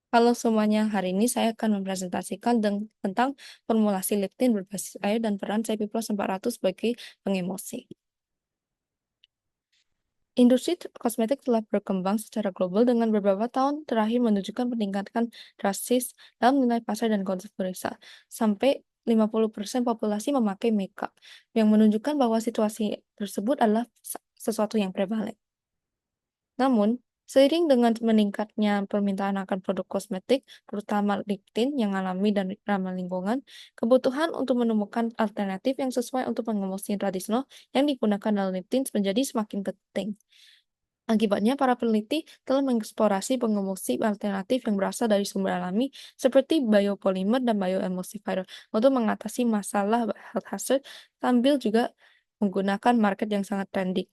Halo semuanya, hari ini saya akan mempresentasikan tentang formulasi leptin berbasis air dan peran CP+400 sebagai pengemosi. Industri kosmetik telah berkembang secara global dengan beberapa tahun terakhir menunjukkan peningkatan drastis dalam nilai pasar dan konsumen sampai 50% populasi memakai makeup, yang menunjukkan bahwa situasi tersebut adalah sesuatu yang prevalen. Namun, seiring dengan meningkatnya permintaan akan produk kosmetik, terutama lip tint yang alami dan ramah lingkungan, kebutuhan untuk menemukan alternatif yang sesuai untuk pengemosian tradisional yang digunakan dalam lip tint menjadi semakin penting. Akibatnya, para peneliti telah mengeksplorasi pengemosi alternatif yang berasal dari sumber alami seperti biopolimer dan bioemulsifier untuk mengatasi masalah health hazard sambil juga menggunakan market yang sangat trendy.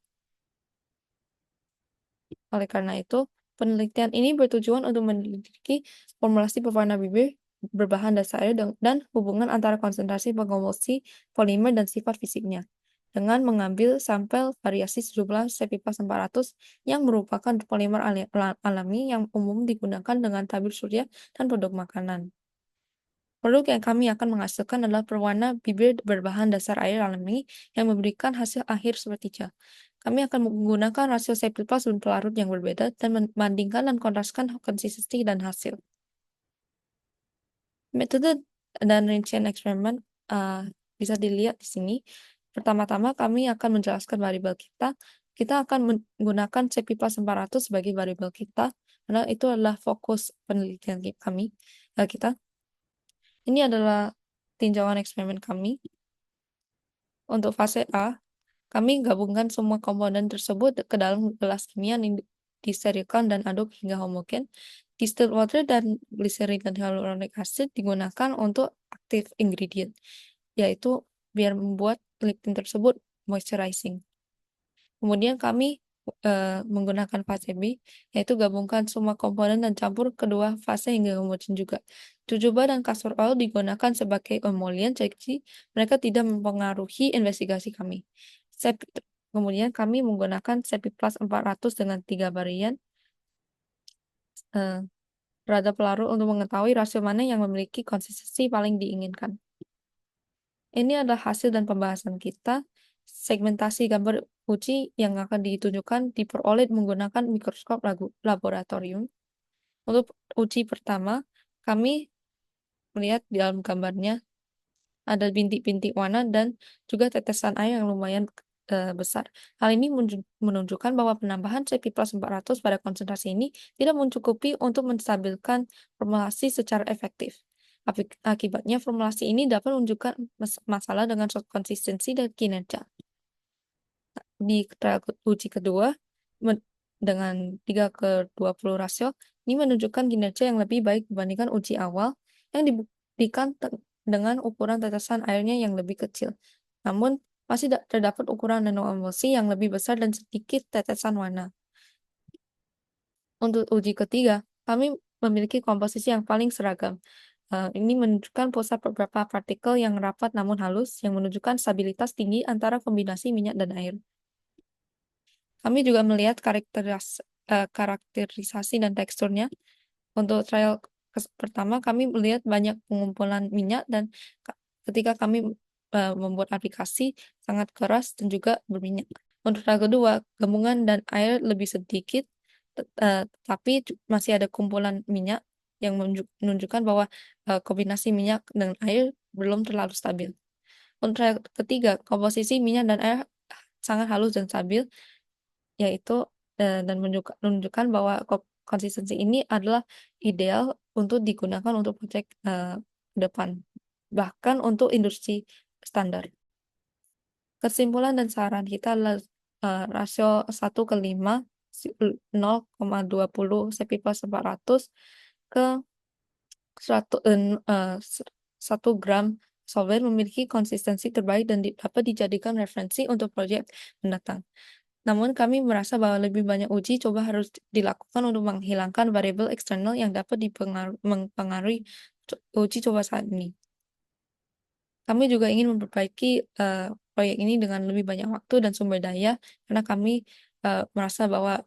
Oleh karena itu, penelitian ini bertujuan untuk meneliti formulasi pewarna bibir berbahan dasar air dan hubungan antara konsentrasi pengemulsi polimer dan sifat fisiknya, dengan mengambil sampel variasi sejumlah Cepipas 400 yang merupakan polimer alami yang umum digunakan dengan tabir surya dan produk makanan. Produk yang kami akan menghasilkan adalah pewarna bibir berbahan dasar air alami yang memberikan hasil akhir seperti gel. Kami akan menggunakan rasio sepilpas dan pelarut yang berbeda dan membandingkan dan kontraskan konsistensi dan hasil. Metode dan rincian eksperimen bisa dilihat di sini. Pertama-tama kami akan menjelaskan variabel kita. Kita akan menggunakan CP+ 400 sebagai variabel kita, karena itu adalah fokus penelitian kita. Ini adalah tinjauan eksperimen kami. Untuk fase A, kami gabungkan semua komponen tersebut ke dalam gelas kimia yang disterilkan dan aduk hingga homogen. Distilled water dan glycerin dan hyaluronic acid digunakan untuk active ingredient, yaitu biar membuat lip tint tersebut moisturizing. Kemudian kami menggunakan fase B, yaitu gabungkan semua komponen dan campur kedua fase hingga homogen juga. Jojoba dan castor oil digunakan sebagai emollient, jadi mereka tidak mempengaruhi investigasi kami. Kemudian kami menggunakan Cepi+ 400 dengan 3 varian terhadap pelarut untuk mengetahui rasio mana yang memiliki konsistensi paling diinginkan. Ini adalah hasil dan pembahasan kita. Segmentasi gambar uji yang akan ditunjukkan diperoleh menggunakan mikroskop laboratorium. Untuk uji pertama, kami melihat di dalam gambarnya ada bintik-bintik warna dan juga tetesan air yang lumayan besar. Hal ini menunjukkan bahwa penambahan CP+400 pada konsentrasi ini tidak mencukupi untuk menstabilkan formulasi secara efektif. Akibatnya, formulasi ini dapat menunjukkan masalah dengan konsistensi dan kinerja. Di trial uji kedua, dengan 3:20 rasio, ini menunjukkan kinerja yang lebih baik dibandingkan uji awal yang dibuktikan dengan ukuran tetesan airnya yang lebih kecil. Namun, masih terdapat ukuran nanoemulsi yang lebih besar dan sedikit tetesan warna. Untuk uji ketiga, kami memiliki komposisi yang paling seragam. Ini menunjukkan pusat beberapa partikel yang rapat namun halus, yang menunjukkan stabilitas tinggi antara kombinasi minyak dan air. Kami juga melihat karakterisasi dan teksturnya. Untuk trial pertama, kami melihat banyak pengumpulan minyak dan ketika kami membuat aplikasi sangat keras dan juga berminyak. Untuk trial kedua, gabungan dan air lebih sedikit, tapi masih ada kumpulan minyak yang menunjukkan bahwa kombinasi minyak dengan air belum terlalu stabil. Untuk trial ketiga, komposisi minyak dan air sangat halus dan stabil, yaitu dan menunjukkan bahwa konsistensi ini adalah ideal untuk digunakan untuk proyek ke depan, bahkan untuk industri standar. Kesimpulan dan saran kita adalah rasio 1:5, 0,20 Cepi+400 ke 1 gram solvent memiliki konsistensi terbaik dan dapat dijadikan referensi untuk proyek mendatang. Namun kami merasa bahwa lebih banyak uji coba harus dilakukan untuk menghilangkan variabel eksternal yang dapat mempengaruhi uji coba saat ini. Kami juga ingin memperbaiki proyek ini dengan lebih banyak waktu dan sumber daya, karena kami merasa bahwa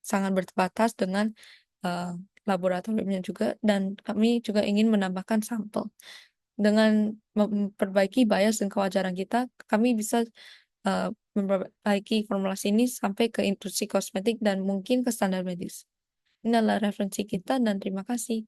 sangat berbatas dengan laboratoriumnya juga, dan kami juga ingin menambahkan sampel. Dengan memperbaiki bias dan kewajaran kita, kami bisa memperbaiki formulasi ini sampai ke industri kosmetik dan mungkin ke standar medis. Ini adalah referensi kita dan terima kasih.